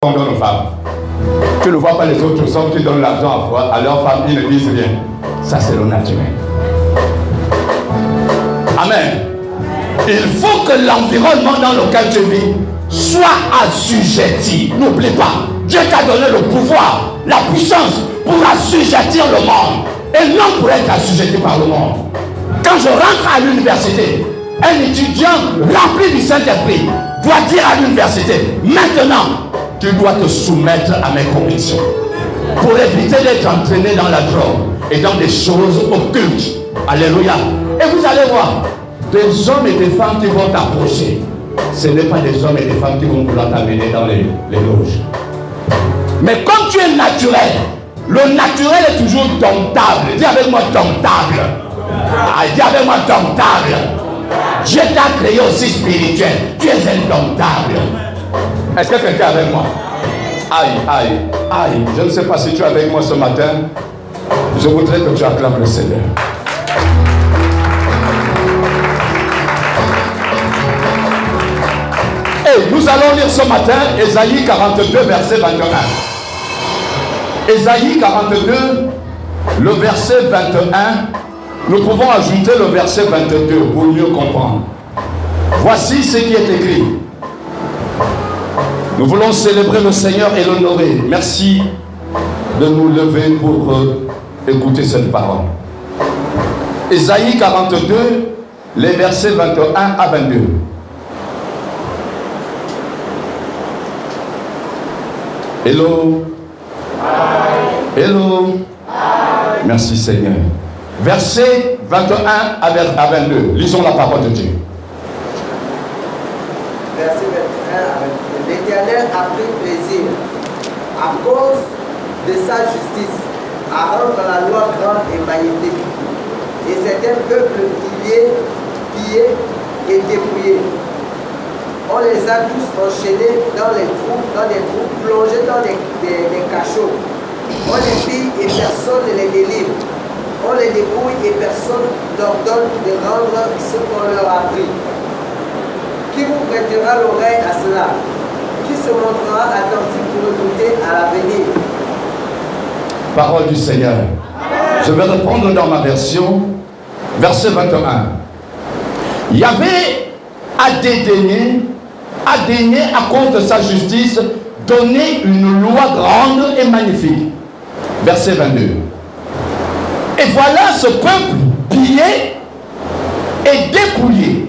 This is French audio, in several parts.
On donne aux femmes. Tu ne vois pas les autres hommes qui donnent l'argent à leurs femmes, ils ne disent rien. Ça, c'est le naturel. Amen. Il faut que l'environnement dans lequel tu vis soit assujetti. N'oublie pas, Dieu t'a donné le pouvoir, la puissance pour assujettir le monde et non pour être assujetti par le monde. Quand je rentre à l'université, un étudiant rempli du Saint-Esprit doit dire à l'université, maintenant, tu dois te soumettre à mes convictions pour éviter d'être entraîné dans la drogue et dans des choses occultes. Alléluia. Et vous allez voir, des hommes et des femmes qui vont t'approcher, ce n'est pas des hommes et des femmes qui vont vouloir t'amener dans les loges. Mais comme tu es naturel, le naturel est toujours domptable. Dis avec moi domptable. Ah, dis avec moi domptable. Dieu t'a créé aussi spirituel. Tu es indomptable. Est-ce que quelqu'un est avec moi? Aïe, aïe, aïe. Je ne sais pas si tu es avec moi ce matin. Je voudrais que tu acclames le Seigneur. Et nous allons lire ce matin Ésaïe 42, verset 21. Ésaïe 42, le verset 21. Nous pouvons ajouter le verset 22 pour mieux comprendre. Voici ce qui est écrit. Nous voulons célébrer le Seigneur et l'honorer. Merci de nous lever pour écouter cette parole. Ésaïe 42, les versets 21 à 22. Hello. Hello. Merci Seigneur. Verset 21 à 22. Lisons la parole de Dieu. Verset 21 à 22. L'Éternel a pris plaisir, à cause de sa justice, à rendre la loi grande et magnifique. Et c'est un peuple pillé et dépouillé. On les a tous enchaînés dans des groupes, plongés dans des cachots. On les pille et personne ne les délivre. On les dépouille et personne n'ordonne de rendre ce qu'on leur a pris. Qui vous prêtera l'oreille à cela? Qui se montrera attentif pour écouter à l'avenir? Parole du Seigneur. Amen. Je vais reprendre dans ma version, verset 21. Yahvé a dédaigné à cause de sa justice, donner une loi grande et magnifique. Verset 22. Et voilà ce peuple pillé et dépouillé.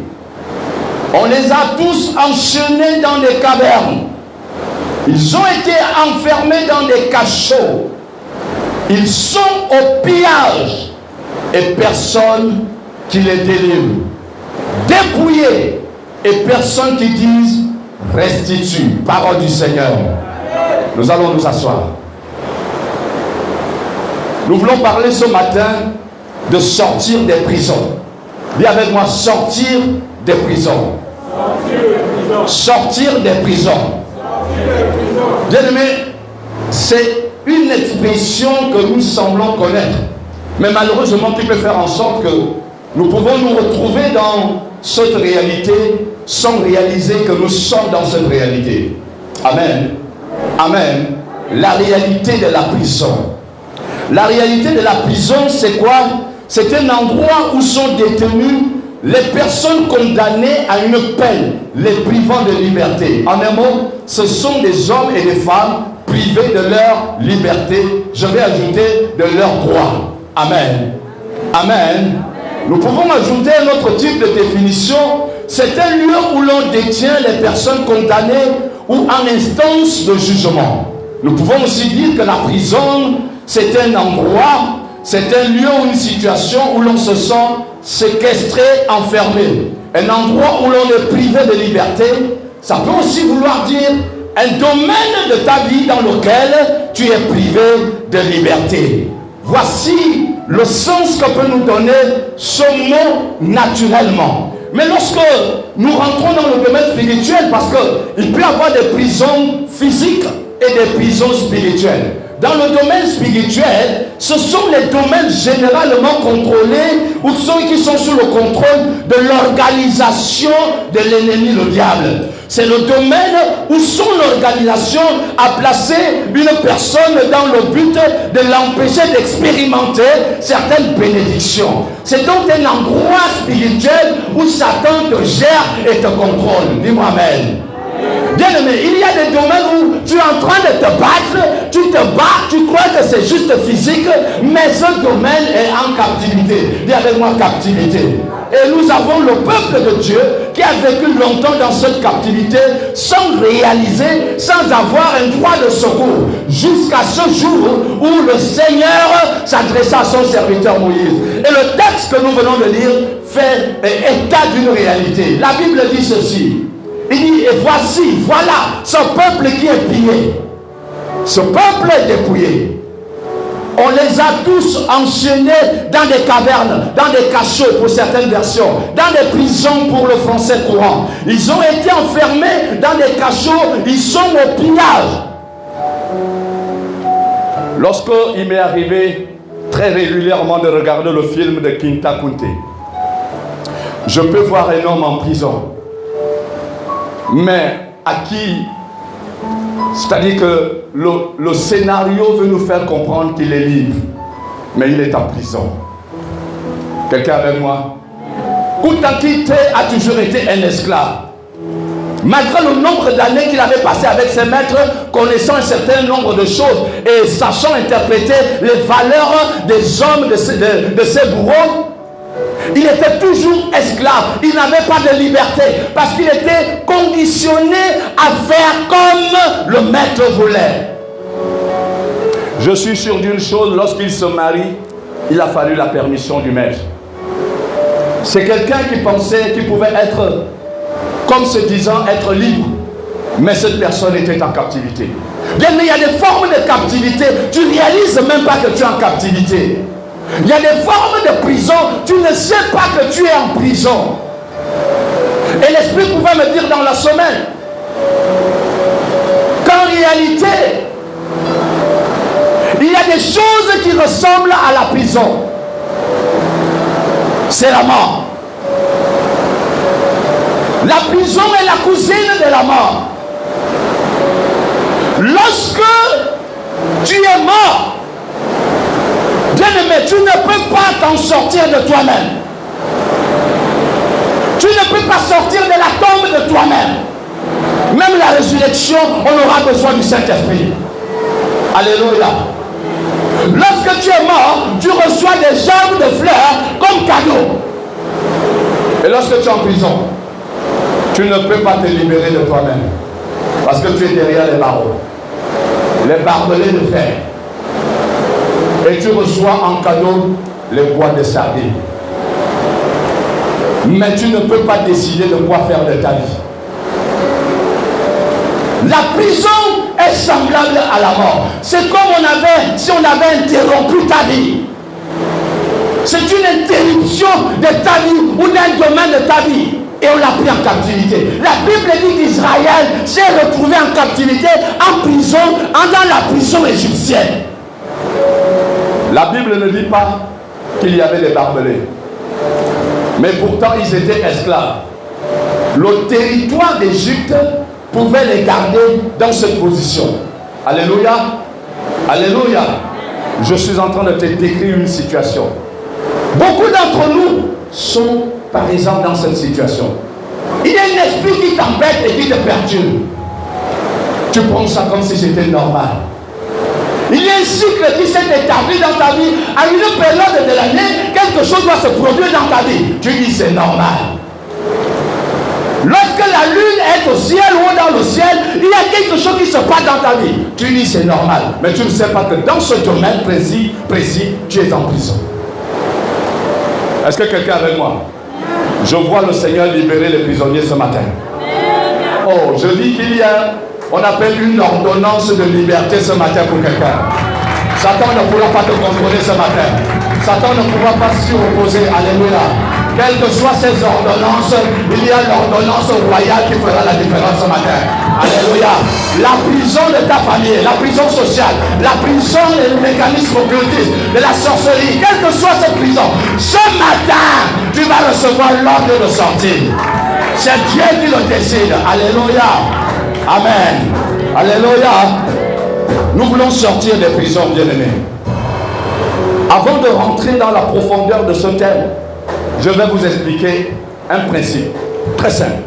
On les a tous enchaînés dans des cavernes. Ils ont été enfermés dans des cachots. Ils sont au pillage et personne qui les délivre. Dépouillés et personne qui dise restitue. Parole du Seigneur. Nous allons nous asseoir. Nous voulons parler ce matin de sortir des prisons. Dis avec moi, sortir des prisons. Sortir des prisons. Bien-aimé, c'est une expression que nous semblons connaître. Mais malheureusement, qui peut faire en sorte que nous pouvons nous retrouver dans cette réalité sans réaliser que nous sommes dans cette réalité. Amen. Amen. La réalité de la prison. La réalité de la prison, c'est quoi? C'est un endroit où sont détenus les personnes condamnées à une peine, les privant de liberté. En un mot, ce sont des hommes et des femmes privés de leur liberté. Je vais ajouter de leurs droits. Amen. Amen. Nous pouvons ajouter un autre type de définition. C'est un lieu où l'on détient les personnes condamnées ou en instance de jugement. Nous pouvons aussi dire que la prison, c'est un endroit, c'est un lieu ou une situation où l'on se sent séquestré, enfermé. Un endroit où l'on est privé de liberté. Ça peut aussi vouloir dire un domaine de ta vie dans lequel tu es privé de liberté. Voici le sens que peut nous donner ce mot naturellement. Mais lorsque nous rentrons dans le domaine spirituel, parce qu'il peut y avoir des prisons physiques et des prisons spirituelles. Dans le domaine spirituel, ce sont les domaines généralement contrôlés ou ceux qui sont sous le contrôle de l'organisation de l'ennemi, le diable. C'est le domaine où son organisation a placé une personne dans le but de l'empêcher d'expérimenter certaines bénédictions. C'est donc un endroit spirituel où Satan te gère et te contrôle. Dis-moi amen. Bien aimé, il y a des domaines où tu es en train de te battre, tu te bats, tu crois que c'est juste physique, mais ce domaine est en captivité. Dis avec moi captivité. Et nous avons le peuple de Dieu qui a vécu longtemps dans cette captivité sans réaliser, sans avoir un droit de secours. Jusqu'à ce jour où le Seigneur s'adressa à son serviteur Moïse. Et le texte que nous venons de lire fait état d'une réalité. La Bible dit ceci. Il dit, et voici, voilà, ce peuple qui est pillé. Ce peuple est dépouillé. On les a tous enchaînés dans des cavernes, dans des cachots pour certaines versions, dans des prisons pour le français courant. Ils ont été enfermés dans des cachots, ils sont au pillage. Lorsqu'il m'est arrivé très régulièrement de regarder le film de Kinta Kunte, je peux voir un homme en prison, mais à qui, c'est-à-dire que le scénario veut nous faire comprendre qu'il est libre, mais il est en prison. Quelqu'un avec moi? Kunta Kinte a toujours été un esclave. Malgré le nombre d'années qu'il avait passé avec ses maîtres, connaissant un certain nombre de choses et sachant interpréter les valeurs des hommes, de ses bourreaux, il était toujours esclave. Il n'avait pas de liberté parce qu'il était conditionné à faire comme le maître voulait. Je suis sûr d'une chose, lorsqu'il se marie, il a fallu la permission du maître. C'est quelqu'un qui pensait qu'il pouvait être, comme se disant, être libre. Mais cette personne était en captivité. Bien, mais il y a des formes de captivité. Tu ne réalises même pas que tu es en captivité. Il y a des formes de prison, tu ne sais pas que tu es en prison. Et l'esprit pouvait me dire dans la semaine qu'en réalité, il y a des choses qui ressemblent à la prison. C'est la mort. La prison est la cousine de la mort. Lorsque tu es mort, bien-aimé, tu ne peux pas t'en sortir de toi-même. Tu ne peux pas sortir de la tombe de toi-même. Même la résurrection, on aura besoin du Saint-Esprit. Alléluia. Lorsque tu es mort, tu reçois des germes de fleurs comme cadeau. Et lorsque tu es en prison, tu ne peux pas te libérer de toi-même. Parce que tu es derrière les barreaux. Les barbelés de fer. Et tu reçois en cadeau les bois de sardines. Mais tu ne peux pas décider de quoi faire de ta vie. La prison est semblable à la mort. C'est comme si on avait interrompu ta vie. C'est une interruption de ta vie ou d'un domaine de ta vie. Et on l'a pris en captivité. La Bible dit qu'Israël s'est retrouvé en captivité, en prison, dans la prison égyptienne. La Bible ne dit pas qu'il y avait des barbelés. Mais pourtant, ils étaient esclaves. Le territoire d'Égypte pouvait les garder dans cette position. Alléluia. Alléluia. Je suis en train de te décrire une situation. Beaucoup d'entre nous sont, par exemple, dans cette situation. Il y a un esprit qui t'embête et qui te perturbe. Tu prends ça comme si c'était normal. Il y a un cycle qui s'est établi dans ta vie. À une période de l'année, quelque chose doit se produire dans ta vie. Tu dis c'est normal. Lorsque la lune est au ciel ou dans le ciel, il y a quelque chose qui se passe dans ta vie. Tu dis c'est normal. Mais tu ne sais pas que dans ce domaine précis, tu es en prison. Est-ce que quelqu'un est avec moi? Je vois le Seigneur libérer les prisonniers ce matin. Oh, je dis qu'il y a, on appelle une ordonnance de liberté ce matin pour quelqu'un. Satan ne pourra pas te contrôler ce matin. Satan ne pourra pas s'y opposer. Alléluia. Quelles que soient ces ordonnances, il y a l'ordonnance royale qui fera la différence ce matin. Alléluia. La prison de ta famille, la prison sociale, la prison des mécanismes occultistes, de la sorcellerie, quelle que soit cette prison, ce matin, tu vas recevoir l'ordre de sortir. C'est Dieu qui le décide. Alléluia. Amen. Alléluia. Nous voulons sortir des prisons, bien-aimés. Avant de rentrer dans la profondeur de ce thème, je vais vous expliquer un principe très simple.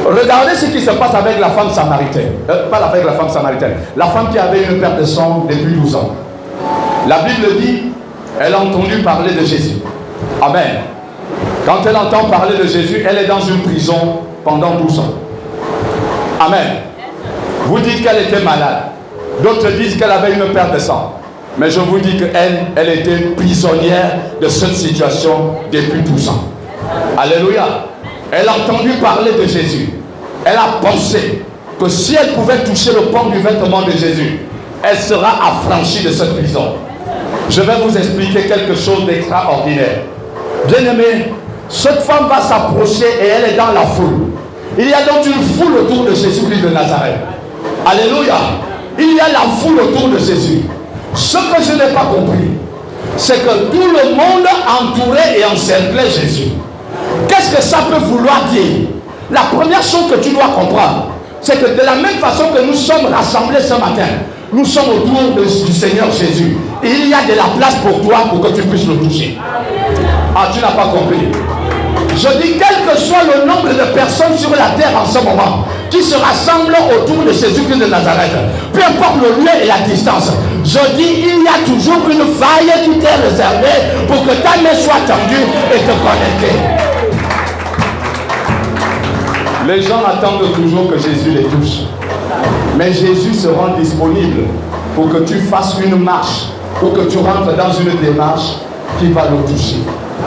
Regardez ce qui se passe avec la femme samaritaine. Pas avec la femme samaritaine. La femme qui avait une perte de sang depuis 12 ans. La Bible dit, elle a entendu parler de Jésus. Amen. Quand elle entend parler de Jésus, elle est dans une prison pendant 12 ans. Amen. Vous dites qu'elle était malade. D'autres disent qu'elle avait une perte de sang. Mais je vous dis qu'elle, elle était prisonnière de cette situation depuis 12 ans. Alléluia. Elle a entendu parler de Jésus. Elle a pensé que si elle pouvait toucher le pan du vêtement de Jésus, elle sera affranchie de cette prison. Je vais vous expliquer quelque chose d'extraordinaire. Bien-aimé, cette femme va s'approcher et elle est dans la foule. Il y a donc une foule autour de Jésus-Christ de Nazareth. Alléluia. Il y a la foule autour de Jésus. Ce que je n'ai pas compris, c'est que tout le monde entourait et encerclait Jésus. Qu'est-ce que ça peut vouloir dire? La première chose que tu dois comprendre, c'est que de la même façon que nous sommes rassemblés ce matin, nous sommes autour du Seigneur Jésus. Et il y a de la place pour toi pour que tu puisses le toucher. Ah, tu n'as pas compris. Je dis, quel que soit le nombre de personnes sur la terre en ce moment, qui se rassemblent autour de Jésus-Christ de Nazareth, peu importe le lieu et la distance, je dis, il y a toujours une faille qui t'est réservée pour que ta main soit tendue et te connecter. Les gens attendent toujours que Jésus les touche. Mais Jésus se rend disponible pour que tu fasses une marche, pour que tu rentres dans une démarche qui va le toucher.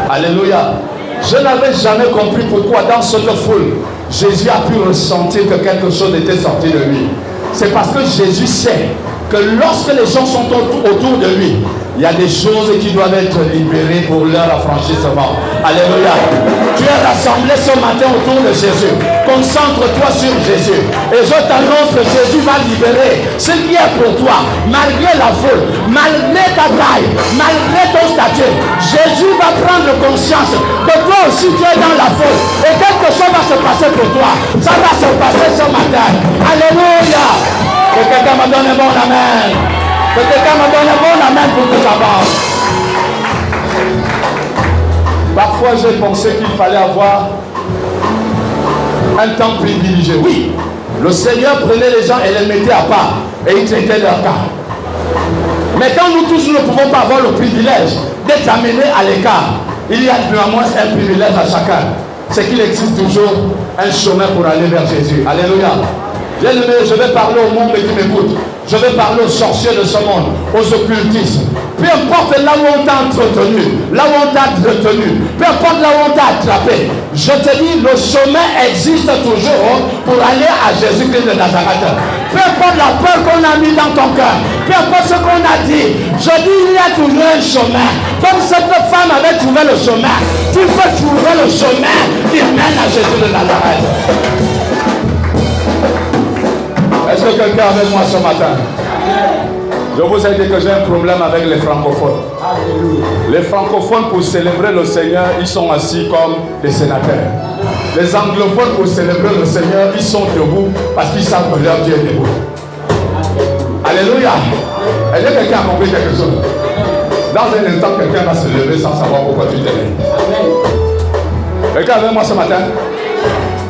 Alléluia. Je n'avais jamais compris pourquoi dans cette foule, Jésus a pu ressentir que quelque chose était sorti de lui. C'est parce que Jésus sait que lorsque les gens sont autour de lui, il y a des choses qui doivent être libérées pour leur affranchissement. Alléluia. Tu es rassemblé ce matin autour de Jésus. Concentre-toi sur Jésus. Et je t'annonce que Jésus va libérer ce qui est pour toi. Malgré la foule, malgré ta taille, malgré ton statut, Jésus va prendre conscience que toi aussi tu es dans la foule. Et quelque chose va se passer pour toi. Ça va se passer ce matin. Alléluia. Que quelqu'un me donne un bon amen. Que quelqu'un me donne un bon amen pour que j'avance. Parfois j'ai pensé qu'il fallait avoir un temps privilégié. Oui, le Seigneur prenait les gens et les mettait à part et il traitait leur cas. Mais quand nous tous ne pouvons pas avoir le privilège d'être amenés à l'écart, il y a néanmoins un privilège à chacun. C'est qu'il existe toujours un chemin pour aller vers Jésus. Alléluia. Bien-aimé, je vais parler au monde qui m'écoute. Je vais parler aux sorciers de ce monde, aux occultistes. Peu importe là où on t'a entretenu, là où on t'a retenu, peu importe là où on t'a attrapé, je te dis, le chemin existe toujours pour aller à Jésus-Christ de Nazareth. Peu importe la peur qu'on a mis dans ton cœur, peu importe ce qu'on a dit, je dis, il y a toujours un chemin. Comme cette femme avait trouvé le chemin, tu peux trouver le chemin qui mène à Jésus de Nazareth. Est-ce que quelqu'un est avec moi ce matin? Je vous ai dit que j'ai un problème avec les francophones. Les francophones, pour célébrer le Seigneur, ils sont assis comme des sénateurs. Les anglophones, pour célébrer le Seigneur, ils sont debout parce qu'ils savent que leur Dieu est debout. Alléluia. Est-ce que quelqu'un a compris quelque chose? Dans un instant, quelqu'un va se lever sans savoir pourquoi tu t'es levé. Quelqu'un est avec moi ce matin?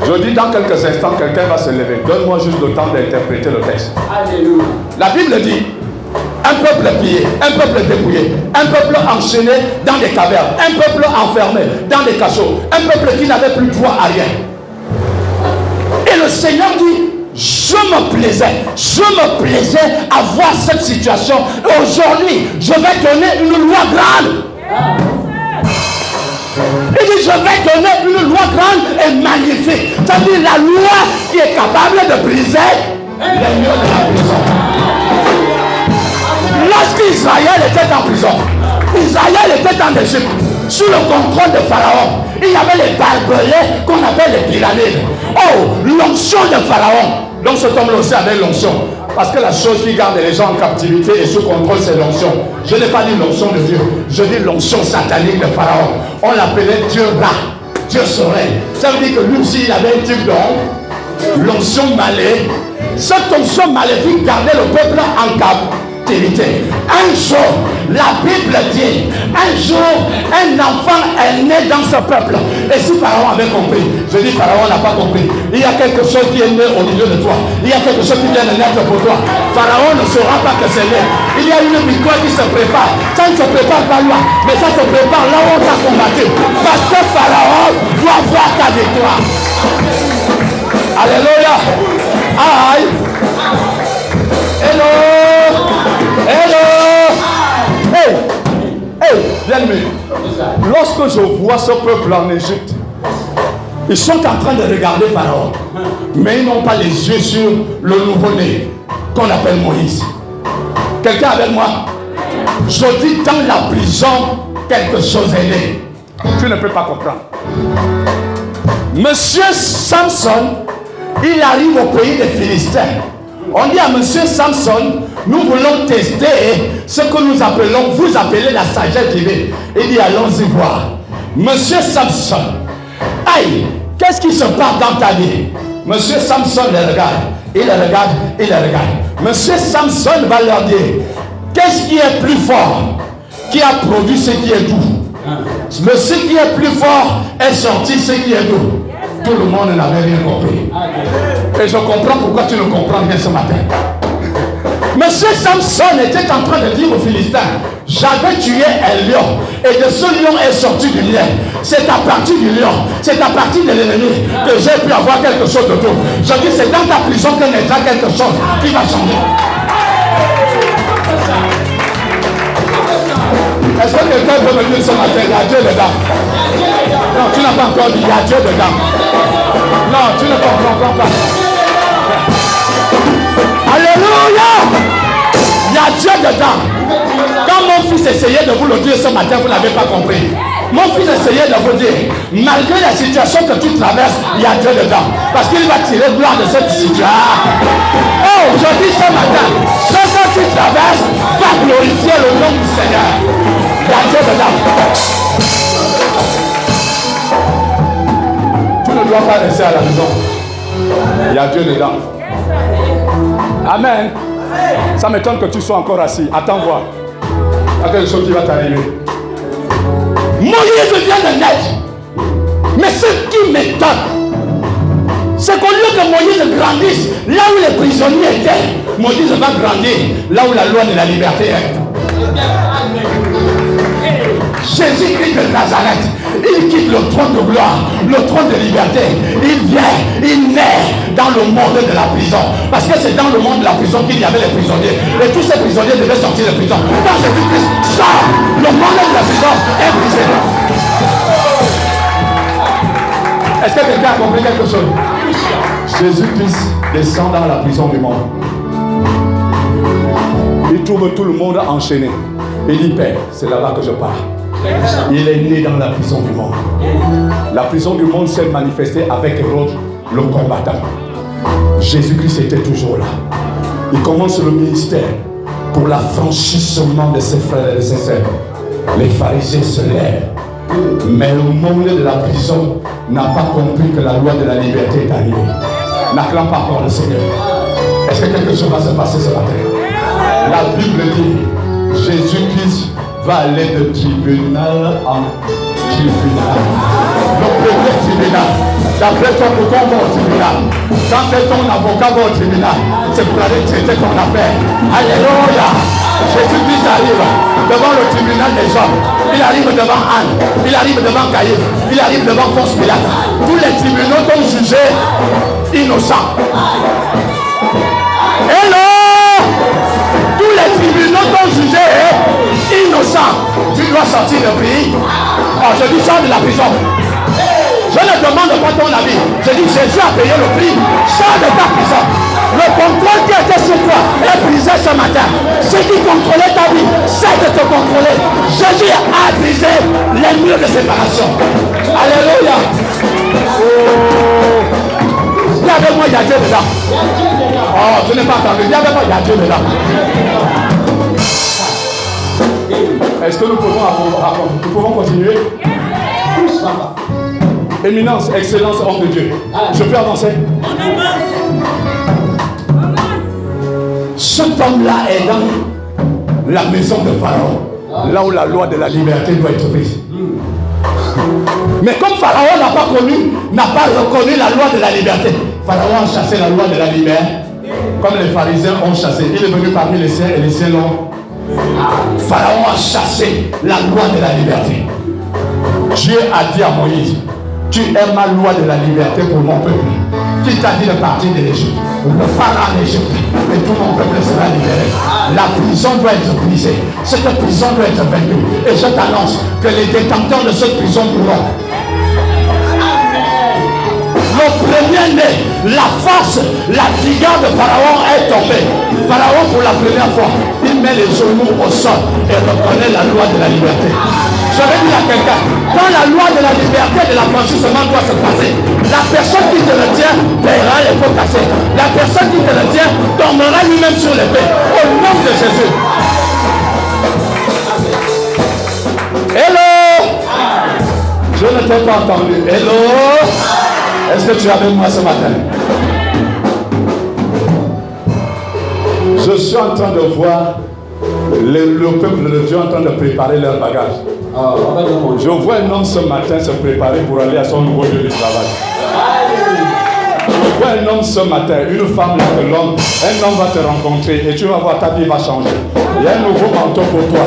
Je dis dans quelques instants, quelqu'un va se lever. Donne-moi juste le temps d'interpréter le texte. Alléluia. La Bible dit, un peuple pillé, un peuple dépouillé, un peuple enchaîné dans des cavernes, un peuple enfermé dans des cachots, un peuple qui n'avait plus droit à rien. Et le Seigneur dit, je me plaisais à voir cette situation. Et aujourd'hui, je vais donner une loi grande. Il dit, je vais donner une loi grande et magnifique. C'est-à-dire la loi qui est capable de briser les murs de la prison. Lorsqu'Israël était en prison, Israël était en Égypte, sous le contrôle de Pharaon, il y avait les barbelés qu'on appelle les pyramides. Oh, l'onction de Pharaon. Donc cet homme-là aussi avait l'onction. Parce que la chose qui garde les gens en captivité et sous contrôle, c'est l'onction. Je n'ai pas dit l'onction de Dieu, je dis l'onction satanique de Pharaon. On l'appelait Dieu Ra. Dieu saurait. Ça veut dire que lui aussi, il avait un type d'onction, l'onction maléfique. Cette onction maléfique gardait le peuple en captivité. Un jour, la Bible dit, un jour, un enfant est né dans ce peuple. Et si Pharaon avait compris, je dis Pharaon n'a pas compris, il y a quelque chose qui est né au milieu de toi. Il y a quelque chose qui vient de naître pour toi. Pharaon ne saura pas que c'est né. Il y a une victoire qui se prépare. Ça ne se prépare pas loin, mais ça se prépare là où on t'a combattu. Parce que Pharaon doit voir ta victoire. Alléluia. Aïe. Hello. Hello. Hey. Hey, bien-aimé. Lorsque je vois ce peuple en Égypte, ils sont en train de regarder Pharaon, mais ils n'ont pas les yeux sur le nouveau-né qu'on appelle Moïse. Quelqu'un avec moi? Je dis dans la prison, quelque chose est né. Tu ne peux pas comprendre. Monsieur Samson, il arrive au pays des Philistins. On dit à monsieur Samson, nous voulons tester ce que nous appelons, vous appelez la sagesse divine. Il dit, allons-y voir. Monsieur Samson, aïe, qu'est-ce qui se passe dans ta vie? Monsieur Samson les regarde, il les regarde, il les regarde. Monsieur Samson va leur dire, qu'est-ce qui est plus fort, qui a produit ce qui est doux? Mais ce qui est plus fort est sorti ce qui est doux. Tout le monde n'avait rien compris. Et je comprends pourquoi tu ne comprends rien ce matin. Monsieur Samson était en train de dire aux Philistins, j'avais tué un lion et de ce lion est sorti du lien. C'est à partir du lion, c'est à partir de l'ennemi que j'ai pu avoir quelque chose de tout. Je dis, c'est dans ta prison que naîtra quelque chose qui va changer. Est-ce que quelqu'un peut me dire ce matin, il y a Dieu dedans? Non, tu n'as pas encore dit, il y a Dieu dedans. Non, tu ne comprends pas. Alléluia! Il y a Dieu dedans. Quand mon fils essayait de vous le dire ce matin, vous n'avez pas compris. Mon fils essayait de vous dire, malgré la situation que tu traverses, il y a Dieu dedans. Parce qu'il va tirer gloire de cette situation. Oh, je dis ce matin, ce que tu traverses va glorifier le nom du Seigneur. Il y a Dieu dedans. Tu ne dois pas rester à la maison. Il y a Dieu dedans. Amen. Ça m'étonne que tu sois encore assis. Attends voir. Il y a quelque chose qui va t'arriver. Moïse vient de naître. Mais ce qui m'étonne, c'est qu'au lieu que Moïse grandisse là où les prisonniers étaient, Moïse va grandir là où la loi de la liberté est. Jésus-Christ de Nazareth, il quitte le trône de gloire, le trône de liberté. Il vient, il naît dans le monde de la prison. Parce que c'est dans le monde de la prison qu'il y avait les prisonniers. Et tous ces prisonniers devaient sortir de prison. Quand Jésus-Christ sort, le monde de la prison est brisé. Est-ce que quelqu'un a compris quelque chose? Jésus-Christ descend dans la prison du monde. Il trouve tout le monde enchaîné. Il dit, Père, c'est là-bas que je pars. Il est né dans la prison du monde. La prison du monde s'est manifestée avec Hérode, le combattant. Jésus-Christ était toujours là. Il commence le ministère pour l'affranchissement de ses frères et de ses sœurs. Les pharisiens se lèvent. Mais le monde de la prison n'a pas compris que la loi de la liberté est arrivée. N'acclame pas encore le Seigneur. Est-ce que quelque chose va se passer ce matin? La Bible dit, Jésus-Christ va aller de tribunal en tribunal. Le premier tribunal, d'après toi, pourquoi on va au tribunal? Quand ton avocat va au tribunal, c'est pour aller traiter ton affaire. Alléluia! Jésus-Christ arrive devant le tribunal des hommes. Il arrive devant Anne, il arrive devant Caïphe, il arrive devant Ponce Pilate. Tous les tribunaux t'ont jugé innocent. Hello! Tous les tribunaux t'ont jugé innocent. Tu dois sortir du pays. Oh, je dis sors de la prison. Je ne demande pas ton avis. Je dis Jésus a payé le prix. Sors de ta prison. Le contrôle qui était sur toi est brisé ce matin. Ce qui contrôlait ta vie, c'est de te contrôler. Jésus a brisé les murs de séparation. Alléluia. Oh. Viens avec moi, il y a Dieu dedans. Oh, je n'ai pas entendu. Viens avec moi, il y a Dieu dedans. Est-ce que nous pouvons continuer? Éminence, excellence, homme de Dieu. Je peux avancer? Cet homme-là est dans la maison de Pharaon, là où la loi de la liberté doit être prise. Mais comme Pharaon n'a pas reconnu la loi de la liberté, Pharaon a chassé la loi de la liberté, comme les pharisiens ont chassé. Il est venu parmi les siens et les siens l'ont. Pharaon a chassé la loi de la liberté. Dieu a dit à Moïse, tu es ma loi de la liberté pour mon peuple. Qui t'a dit de partir de l'Égypte? Le pharaon en Égypte et tout mon peuple sera libéré. La prison doit être brisée. Cette prison doit être vaincue. Et je t'annonce que les détenteurs de cette prison mourront. Le premier-né, la force, la vigueur de Pharaon est tombée. Pharaon, pour la première fois, il met les genoux au sol et reconnaît la loi de la liberté. Je vais dire à quelqu'un, quand la loi de la liberté et de l'affranchissement doit se passer, la personne qui te le tient paiera les pots cassés. La personne qui te le tient tombera lui-même sur l'épée. Au nom de Jésus. Hello! Je ne t'ai pas entendu. Hello! Est-ce que tu es avec moi ce matin? Je suis en train de voir le peuple de Dieu en train de préparer leur bagage. Je vois un homme ce matin se préparer pour aller à son nouveau lieu de travail. Je vois un homme ce matin, une femme là que l'homme, un homme va te rencontrer et tu vas voir, ta vie va changer. Il y a un nouveau manteau pour toi.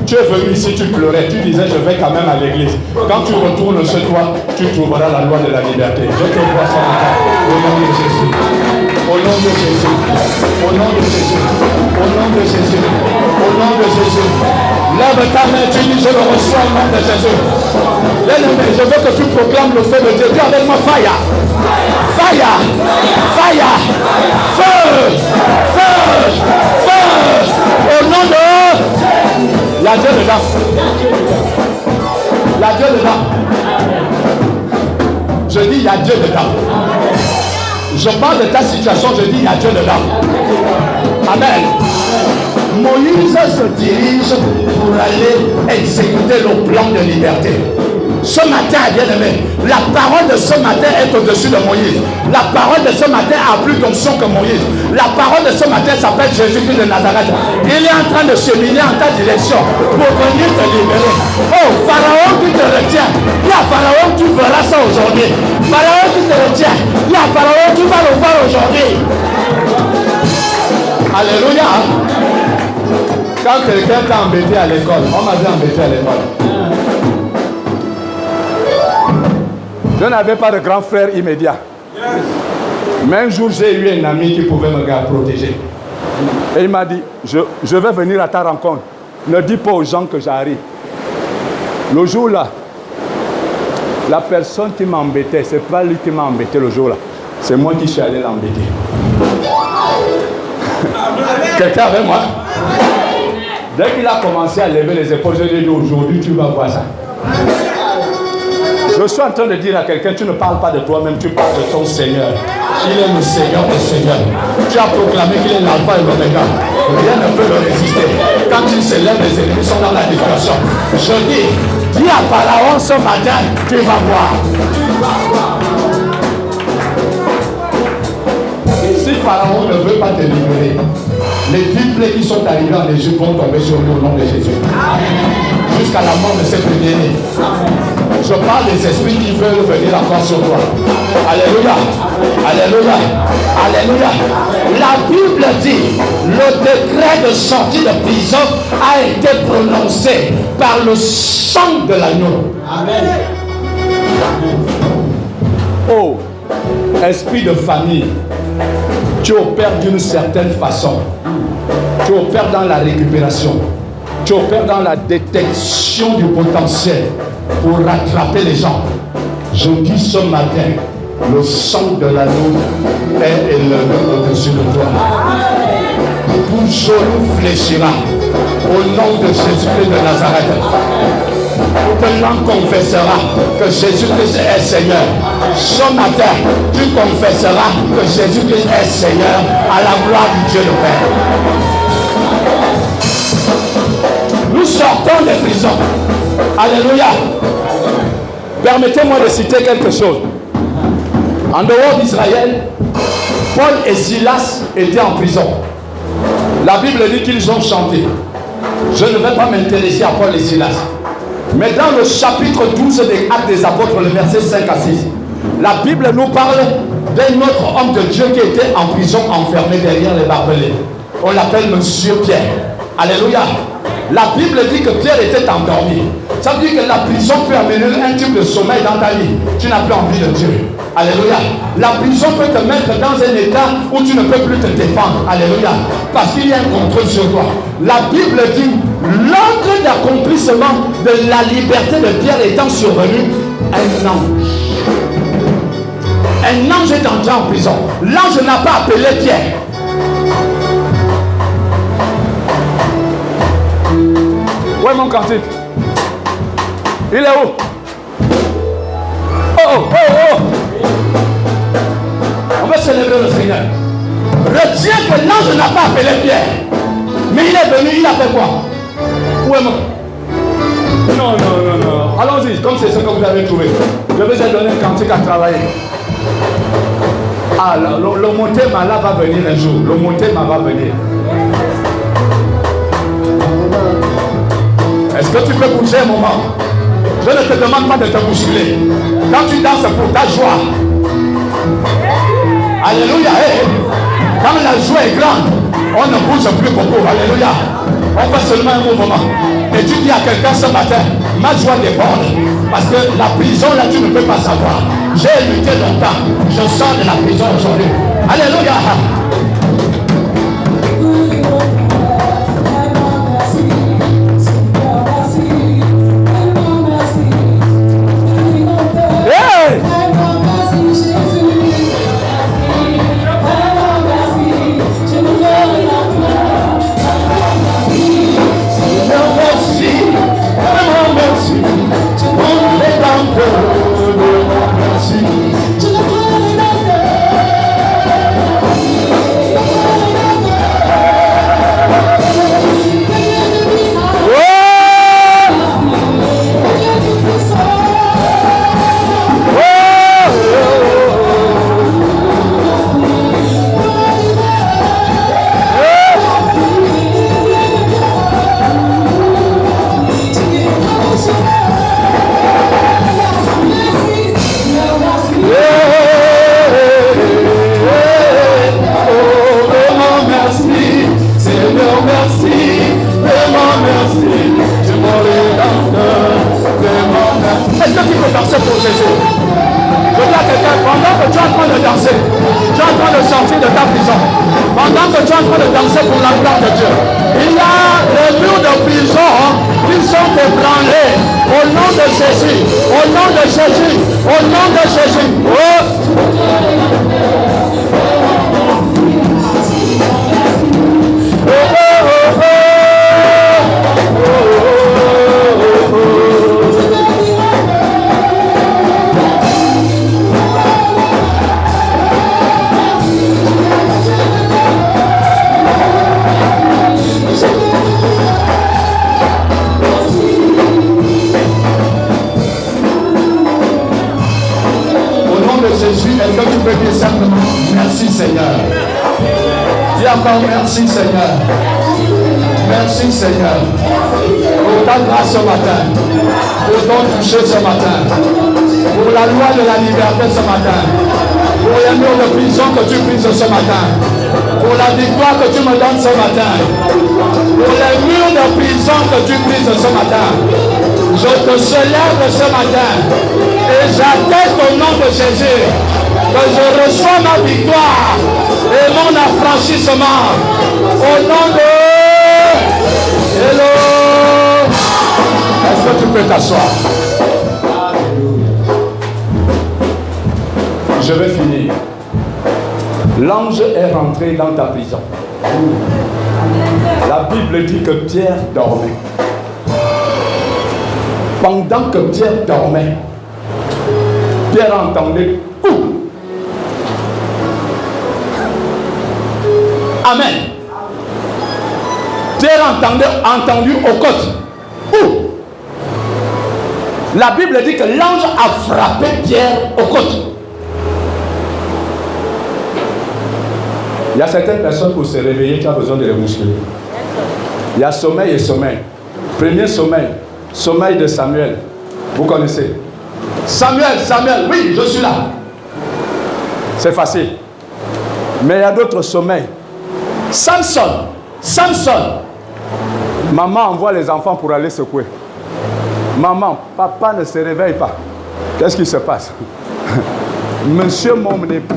Tu es venu ici, tu pleurais, tu disais je vais quand même à l'église. Quand tu retournes chez toi, tu trouveras la loi de la liberté. Je te vois ce matin, au nom de Jésus. Au nom de Jésus. Au nom de Jésus. Au nom de Jésus. Au nom de Jésus. Lève ta main, tu dis je le reçois au nom de Jésus. Bien-aimé, je veux que tu proclames le feu de Dieu. Dis avec moi, fire. Fire. Fire. Feu. Feu. Feu. Au nom de... Il y a Dieu dedans. Il y a Dieu dedans. Je dis il y a Dieu dedans. Je parle de ta situation, je dis il y a Dieu dedans. Amen. Moïse se dirige pour aller exécuter le plan de liberté. Ce matin, bien-aimé, la parole de ce matin est au-dessus de Moïse. La parole de ce matin a plus d'onction que Moïse. La parole de ce matin s'appelle Jésus-Christ de Nazareth. Il est en train de cheminer en ta direction pour venir te libérer. Oh, Pharaon qui te retient. Il y a Pharaon qui verra ça aujourd'hui. Pharaon qui te retient. Il y a Pharaon qui va le voir aujourd'hui. Alléluia. Quand quelqu'un t'a embêté à l'école, on m'avait embêté à l'école. Je n'avais pas de grand frère immédiat. Mais un jour, j'ai eu un ami qui pouvait me protéger. Et il m'a dit, je vais venir à ta rencontre. Ne dis pas aux gens que j'arrive. Le jour-là, la personne qui m'embêtait, ce n'est pas lui qui m'a embêté le jour-là. C'est moi qui suis allé l'embêter. Quelqu'un avec moi? Dès qu'il a commencé à lever les épaules, je lui ai dit, aujourd'hui, tu vas voir ça. Je suis en train de dire à quelqu'un, tu ne parles pas de toi-même, tu parles de ton Seigneur. Il est le Seigneur des Seigneurs. Tu as proclamé qu'il est l'alpha et l'oméga. Rien ne peut le résister. Quand il se lève, les ennemis sont dans la dépression. Je dis à Pharaon ce matin, tu vas voir. Si Pharaon ne veut pas te libérer, les 10 plaies qui sont arrivées en Égypte vont tomber sur lui au nom de Jésus. Jusqu'à la mort de ses premiers-nés. Je parle des esprits qui veulent venir encore sur toi. Alléluia. Alléluia. Alléluia. La Bible dit, le décret de sortie de prison a été prononcé par le sang de l'agneau. Amen. Oh, esprit de famille, tu opères d'une certaine façon. Tu opères dans la récupération. Tu opères dans la détection du potentiel pour rattraper les gens. Je dis ce matin, le sang de l'agneau est élevé au-dessus de toi. Tout genou fléchira au nom de Jésus-Christ de Nazareth. Toute langue confessera que Jésus-Christ est Seigneur. Ce matin, tu confesseras que Jésus-Christ est Seigneur à la gloire du Dieu le Père. Nous sortons des prisons. Alléluia. Permettez-moi de citer quelque chose. En dehors d'Israël, Paul et Silas étaient en prison. La Bible dit qu'ils ont chanté. Je ne vais pas m'intéresser à Paul et Silas. Mais dans le chapitre 12 des Actes des Apôtres, le verset 5 à 6, la Bible nous parle d'un autre homme de Dieu qui était en prison, enfermé derrière les barbelés. On l'appelle Monsieur Pierre. Alléluia. La Bible dit que Pierre était endormi. Ça veut dire que la prison peut amener un type de sommeil dans ta vie. Tu n'as plus envie de Dieu. Alléluia. La prison peut te mettre dans un état où tu ne peux plus te défendre. Alléluia. Parce qu'il y a un contrôle sur toi. La Bible dit, l'ordre d'accomplissement de la liberté de Pierre étant survenu, un ange. Un ange est entré en prison. L'ange n'a pas appelé Pierre. Où est mon cantique? Il est où? Oh, oh, oh, oh. On va célébrer le Seigneur. Retiens que l'ange n'a pas appelé Pierre. Mais il est venu, il a fait quoi? Où est mon? Non, non, non, non. Allons-y, comme c'est ce que vous avez trouvé. Je vais vous donner un cantique à travailler. Ah, le Montema là va venir un jour. Le Montema va venir. Est-ce que tu peux bouger un moment? Je ne te demande pas de te bousculer. Quand tu danses pour ta joie. Alléluia. Quand la joie est grande, on ne bouge plus beaucoup. Alléluia. On fait seulement un mouvement. Et tu dis à quelqu'un ce matin, ma joie déborde. Parce que la prison là, tu ne peux pas savoir. J'ai lutté longtemps. Je sors de la prison aujourd'hui. Alléluia. Merci Seigneur. Merci Seigneur. Pour ta grâce ce matin. Pour ton toucher ce matin. Pour la loi de la liberté ce matin. Pour les murs de prison que tu brises ce matin. Pour la victoire que tu me donnes ce matin. Pour les murs de prison que tu brises ce matin. Je te célèbre ce matin. Et j'atteste au nom de Jésus que je reçois ma victoire et mon affranchissement au nom de Hello. Est-ce que tu peux t'asseoir? Je vais finir. L'ange est rentré dans ta prison. La Bible dit que Pierre dormait. Pendant que Pierre dormait, Pierre entendait tout. Amen. Pierre entendu aux côtes. La Bible dit que l'ange a frappé Pierre aux côtes. Il y a certaines personnes pour se réveiller, tu as besoin de les muscler. Il y a sommeil et sommeil. Premier sommeil, sommeil de Samuel. Vous connaissez? Samuel, oui, je suis là. C'est facile. Mais il y a d'autres sommeils. Samson. Maman envoie les enfants pour aller secouer. Maman, papa ne se réveille pas. Qu'est-ce qui se passe? Monsieur mon époux.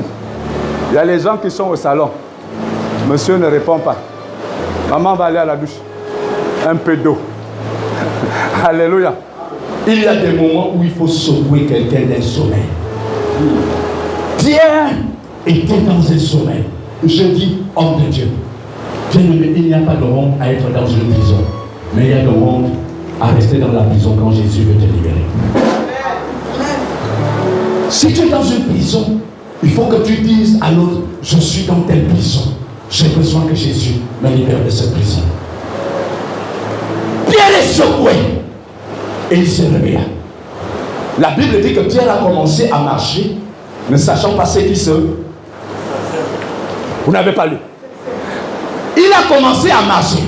Il y a les gens qui sont au salon. Monsieur ne répond pas. Maman va aller à la douche. Un peu d'eau. Alléluia. Il y a des moments où il faut secouer quelqu'un d'un sommeil. Pierre était dans un sommeil. Je dis homme de Dieu. Bien-aimé, il n'y a pas de honte à être dans une prison. Mais il y a de honte à rester dans la prison quand Jésus veut te libérer. Si tu es dans une prison, il faut que tu dises à l'autre, je suis dans telle prison. J'ai besoin que Jésus me libère de cette prison. Pierre est secoué. Et il se réveilla. La Bible dit que Pierre a commencé à marcher, ne sachant pas ce qui se... Vous n'avez pas lu. Il a commencé à marcher.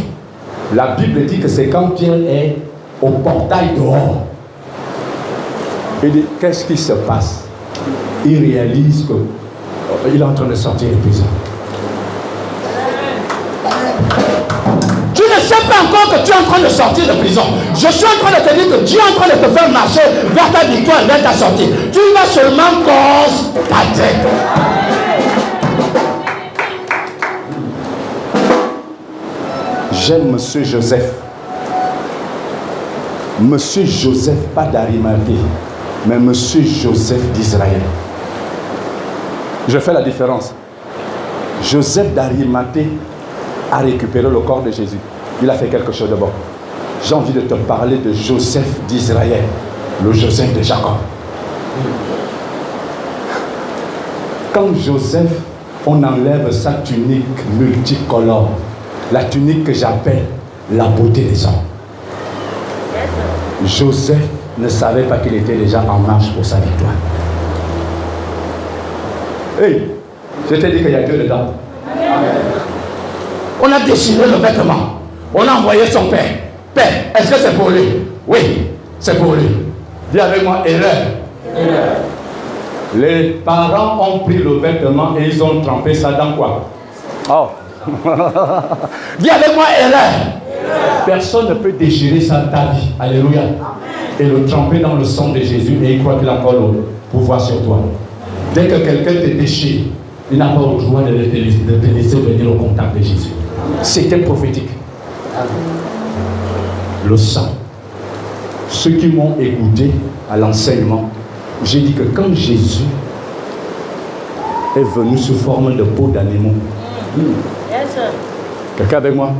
La Bible dit que c'est quand Pierre est au portail dehors. Il dit, qu'est-ce qui se passe? Il réalise qu'il est en train de sortir de prison. Tu ne sais pas encore que tu es en train de sortir de prison. Je suis en train de te dire que Dieu est en train de te faire marcher vers ta victoire, vers ta sortie. Tu vas seulement cause ta tête. J'aime Monsieur Joseph. Monsieur Joseph, pas d'Arimathée, mais Monsieur Joseph d'Israël. Je fais la différence. Joseph d'Arimathée a récupéré le corps de Jésus. Il a fait quelque chose de bon. J'ai envie de te parler de Joseph d'Israël, le Joseph de Jacob. Quand Joseph, on enlève sa tunique multicolore, la tunique que j'appelle la beauté des hommes. Joseph ne savait pas qu'il était déjà en marche pour sa victoire. Hey, je t'ai dit qu'il y a Dieu dedans. On a déchiré le vêtement. On a envoyé son père. Père, est-ce que c'est pour lui? Oui, c'est pour lui. Dis avec moi, erreur. Les parents ont pris le vêtement et ils ont trempé ça dans quoi? Oh. Dis avec moi, erreur. Personne ne peut déchirer ça de ta vie. Alléluia. Et le tremper dans le sang de Jésus et il croit qu'il a encore le pouvoir sur toi. Dès que quelqu'un te déchire, il n'a pas le droit de te laisser venir au contact de Jésus. C'était prophétique. Le sang. Ceux qui m'ont écouté à l'enseignement, j'ai dit que quand Jésus est venu sous forme de peau d'animaux, quelqu'un avec moi?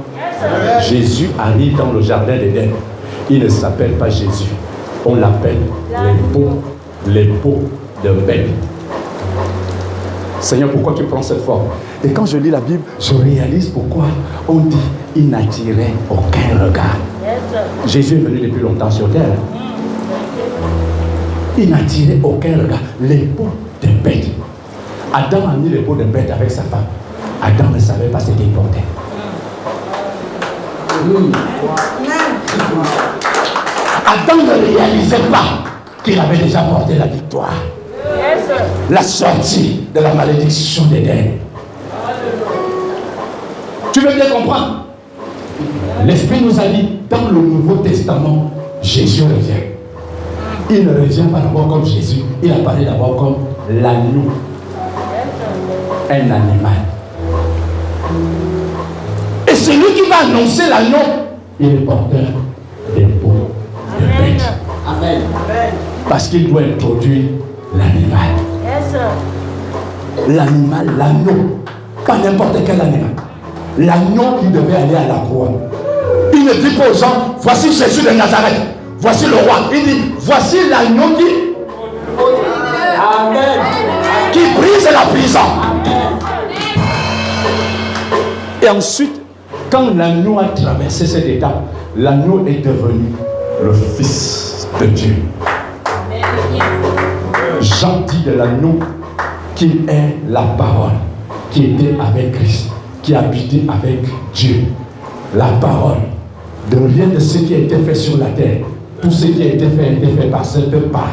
Jésus arrive dans le jardin d'Éden. Il ne s'appelle pas Jésus. On l'appelle les peaux de bête. Seigneur, pourquoi tu prends cette forme? Et quand je lis la Bible, je réalise pourquoi on dit il n'attirait aucun regard. Jésus est venu depuis longtemps sur terre. Il n'attirait aucun regard. Les peaux de bête. Adam a mis les peaux de bête avec sa femme. Adam ne savait pas ce qu'il portait. Adam ne réalisait pas qu'il avait déjà porté la victoire. La sortie de la malédiction d'Éden. Tu veux bien comprendre? L'Esprit nous a dit, dans le Nouveau Testament, Jésus revient. Il ne revient pas d'abord comme Jésus, il apparaît d'abord comme l'agneau. Un animal. Et celui qui va annoncer l'agneau, il est porteur des peaux de bête. Amen. Parce qu'il doit introduire l'animal. L'animal, l'agneau. Pas n'importe quel animal. L'agneau qui devait aller à la croix. Il ne dit pas aux gens, voici Jésus de Nazareth. Voici le roi. Il dit, voici l'agneau qui... Amen. Qui brise la prison. Et ensuite, quand l'agneau a traversé cette étape, l'agneau est devenu le Fils de Dieu. Jean dit de l'agneau qu'il est la parole qui était avec Christ, qui habitait avec Dieu. La parole. De rien de ce qui a été fait sur la terre. Tout ce qui a été fait par cette parole.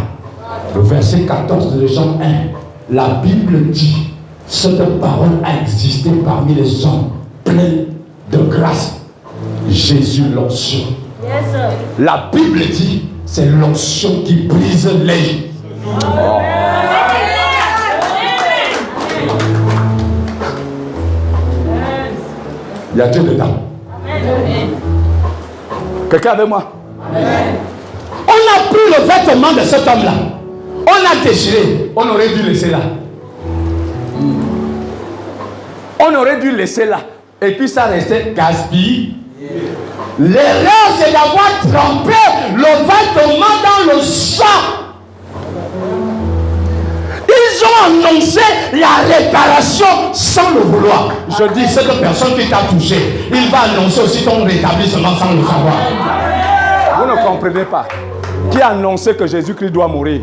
Le verset 14 de Jean 1. La Bible dit, cette parole a existé parmi les hommes, pleine de grâce. Jésus l'onction. La Bible dit, c'est l'onction qui brise les. Oh. Il y a Dieu dedans. Quelqu'un avec moi? Amen. On a pris le vêtement de cet homme-là. On a déchiré. On aurait dû laisser là. On aurait dû laisser là. Et puis ça restait gaspillé. L'erreur, c'est d'avoir trempé le vêtement dans le sang. Ils ont annoncé la réparation sans le vouloir. Je dis, cette personne qui t'a touché, il va annoncer aussi ton rétablissement sans le savoir. Vous ne comprenez pas. Qui a annoncé que Jésus-Christ doit mourir?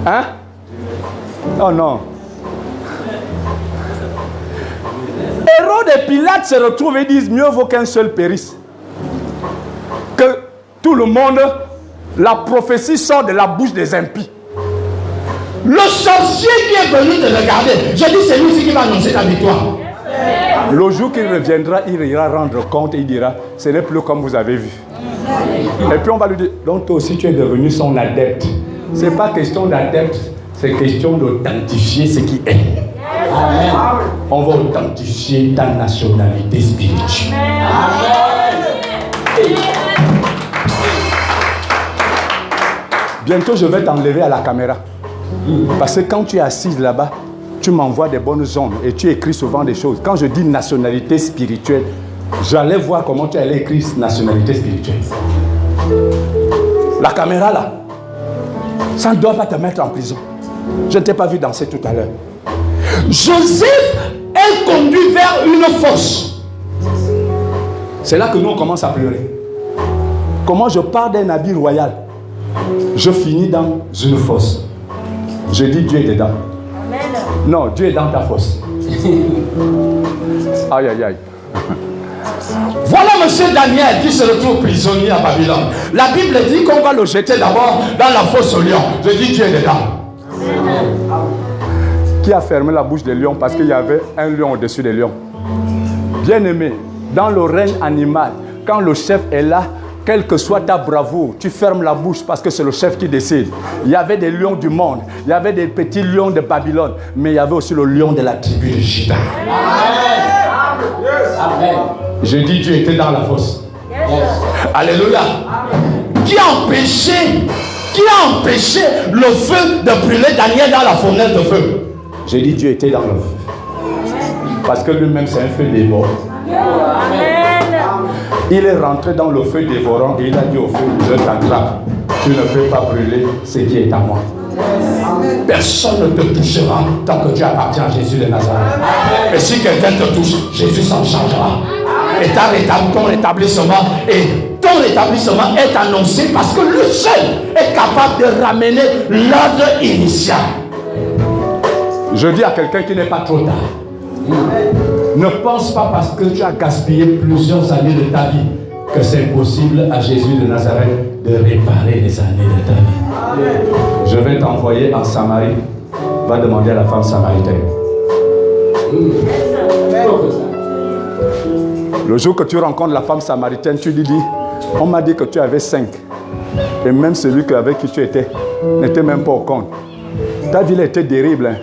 Hein? Oh non. Hérode et Pilate se retrouvent et disent, mieux vaut qu'un seul périsse. Que tout le monde... La prophétie sort de la bouche des impies. Le sorcier qui est venu te regarder, je dis c'est lui qui va annoncer ta victoire. Le jour qu'il reviendra, il ira rendre compte et il dira, ce n'est plus comme vous avez vu. Et puis on va lui dire, donc toi aussi tu es devenu son adepte. Ce n'est pas question d'adepte, c'est question d'authentifier ce qui est. Amen. On va authentifier ta nationalité spirituelle. Amen. Bientôt, je vais t'enlever à la caméra. Parce que quand tu es assise là-bas, tu m'envoies des bonnes ondes et tu écris souvent des choses. Quand je dis nationalité spirituelle, j'allais voir comment tu allais écrire nationalité spirituelle. La caméra là, ça ne doit pas te mettre en prison. Je ne t'ai pas vu danser tout à l'heure. Joseph est conduit vers une fosse. C'est là que nous on commence à pleurer. Comment je pars d'un habit royal, je finis dans une fosse. Je dis Dieu est dedans. Amen. Non, Dieu est dans ta fosse. Aïe, aïe, aïe. Voilà monsieur Daniel qui se retrouve prisonnier à Babylone. La Bible dit qu'on va le jeter d'abord dans la fosse au lion. Je dis Dieu est dedans. Amen. Qui a fermé la bouche des lions parce qu'il y avait un lion au-dessus des lions? Bien aimé, dans le règne animal, quand le chef est là, quelle que soit ta bravoure, tu fermes la bouche parce que c'est le chef qui décide. Il y avait des lions du monde, il y avait des petits lions de Babylone, mais il y avait aussi le lion de la tribu de Juda. Amen. Je dis Dieu était dans la fosse. Yes. Alléluia. Amen. Qui a empêché le feu de brûler Daniel dans la fournaise de feu? Je dis Dieu était dans le feu. Parce que lui-même c'est un feu dévorant. Amen. Il est rentré dans le feu dévorant et il a dit au feu, je t'attrape. Tu ne peux pas brûler ce qui est à moi. Personne ne te touchera tant que tu appartiens à Jésus de Nazareth. Et si quelqu'un te touche, Jésus s'en chargera. Et ton rétablissement est annoncé parce que lui seul est capable de ramener l'ordre initial. Je dis à quelqu'un qui n'est pas trop tard. Ne pense pas parce que tu as gaspillé plusieurs années de ta vie que c'est possible à Jésus de Nazareth de réparer les années de ta vie. Je vais t'envoyer en Samarie. Va demander à la femme samaritaine. Le jour que tu rencontres la femme samaritaine, tu lui dis, on m'a dit que tu avais 5. Et même celui avec qui tu étais n'était même pas au compte. Ta vie était terrible. Hein?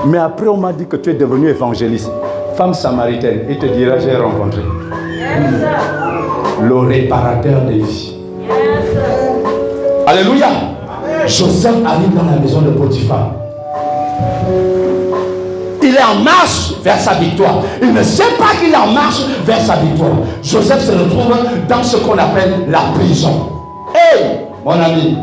Mais après, on m'a dit que tu es devenu évangéliste. Femme samaritaine, il te dira, j'ai rencontré le réparateur des vies. Alléluia. Joseph arrive dans la maison de Potiphar. Il est en marche vers sa victoire. Il ne sait pas qu'il est en marche vers sa victoire. Joseph se retrouve dans ce qu'on appelle la prison. Hey, mon ami,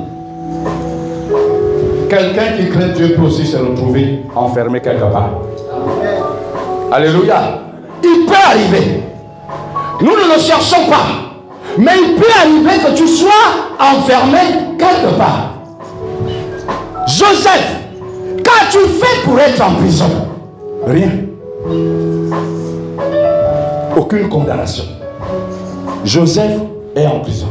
quelqu'un qui craint Dieu peut aussi se retrouver enfermé quelque part. Alléluia. Il peut arriver. Nous ne le cherchons pas. Mais il peut arriver que tu sois enfermé quelque part. Joseph, qu'as-tu fait pour être en prison? Rien. Aucune condamnation. Joseph est en prison.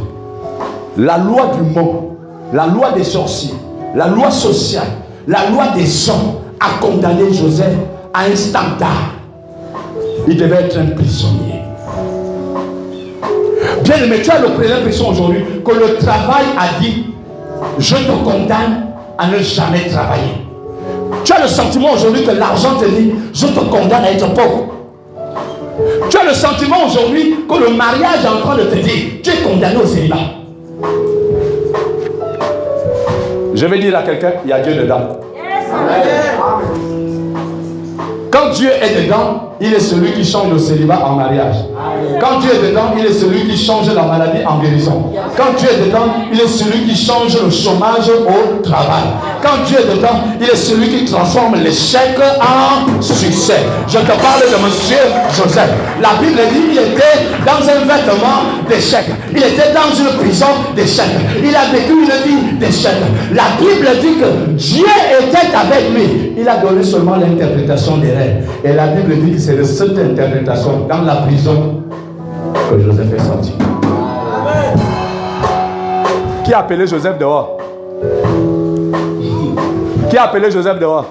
La loi du monde, la loi des sorciers, la loi sociale, la loi des hommes a condamné Joseph à un standard. Il devait être un prisonnier. Bien aimé, tu as l'impression aujourd'hui que le travail a dit je te condamne à ne jamais travailler. Tu as le sentiment aujourd'hui que l'argent te dit je te condamne à être pauvre. Tu as le sentiment aujourd'hui que le mariage est en train de te dire tu es condamné au célibat. Je vais dire à quelqu'un, il y a Dieu dedans. Quand Dieu est dedans, il est celui qui change le célibat en mariage. Quand Dieu est dedans, il est celui qui change la maladie en guérison. Quand Dieu est dedans, il est celui qui change le chômage au travail. Quand Dieu est dedans, il est celui qui transforme l'échec en succès. Je te parle de monsieur Joseph. La Bible dit qu'il était dans un vêtement d'échec. Il était dans une prison d'échec. Il a vécu une vie d'échec. La Bible dit que Dieu était avec lui. Il a donné seulement l'interprétation des rêves. Et la Bible dit que c'est de cette interprétation dans la prison que Joseph est sorti. Qui a appelé Joseph dehors? Qui a appelé Joseph dehors?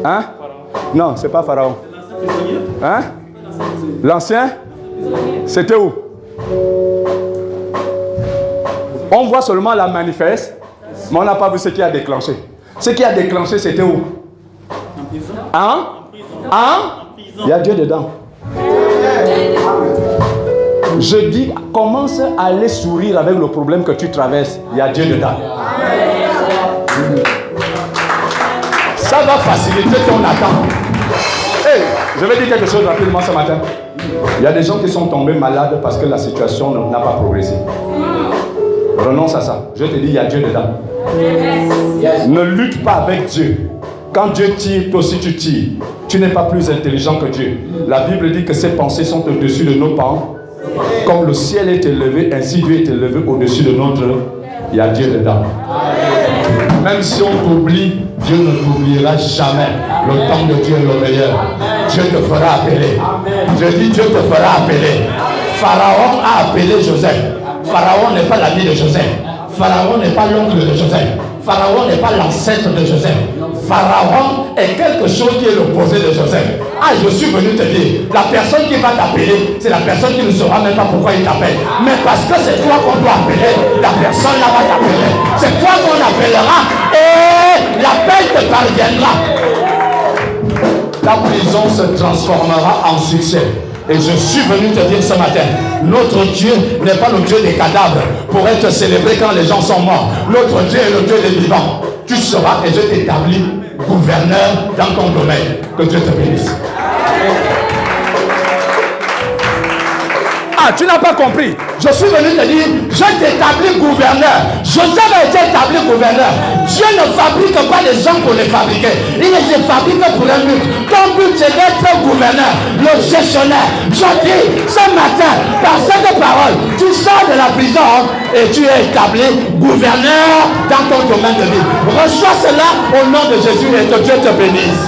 Hein? Non, c'est pas Pharaon. Hein? L'ancien? C'était où? On voit seulement la manifeste, mais on n'a pas vu ce qui a déclenché. Ce qui a déclenché, c'était où? Hein? Hein? Il y a Dieu dedans. Je dis, commence à aller sourire avec le problème que tu traverses. Il y a Dieu dedans. Ça va faciliter ton attente. Hey, je vais dire quelque chose rapidement ce matin. Il y a des gens qui sont tombés malades parce que la situation n'a pas progressé. Renonce à ça. Je te dis, il y a Dieu dedans. Ne lutte pas avec Dieu. Quand Dieu tire, toi aussi tu tires. Tu n'es pas plus intelligent que Dieu. La Bible dit que ses pensées sont au-dessus de nos parents. Comme le ciel est élevé, ainsi Dieu est élevé au-dessus de notre... Il y a Dieu dedans. Même si on t'oublie, Dieu ne t'oubliera jamais. Le temps de Dieu est le meilleur. Dieu te fera appeler. Je dis Dieu te fera appeler. Pharaon a appelé Joseph. Pharaon n'est pas l'ami de Joseph. Pharaon n'est pas l'oncle de Joseph. Pharaon n'est pas l'ancêtre de Joseph. Pharaon est quelque chose qui est l'opposé de Joseph. Ah, je suis venu te dire, la personne qui va t'appeler, c'est la personne qui ne saura même pas pourquoi il t'appelle. Mais parce que c'est toi qu'on doit appeler, la personne là va t'appeler. C'est toi qu'on appellera et l'appel te parviendra. La prison se transformera en succès. Et je suis venu te dire ce matin, notre Dieu n'est pas le Dieu des cadavres pour être célébré quand les gens sont morts. Notre Dieu est le Dieu des vivants. Tu seras et je t'établis gouverneur dans ton domaine. Que Dieu te bénisse. Ah, tu n'as pas compris. Je suis venu te dire, je t'établis gouverneur. Joseph a été établi gouverneur. Dieu ne fabrique pas les gens pour les fabriquer. Il les fabrique pour un but. Ton but, c'est d'être gouverneur, le gestionnaire. Je dis, ce matin, par cette parole, tu sors de la prison et tu es établi gouverneur dans ton domaine de vie. Reçois cela au nom de Jésus et que Dieu te bénisse.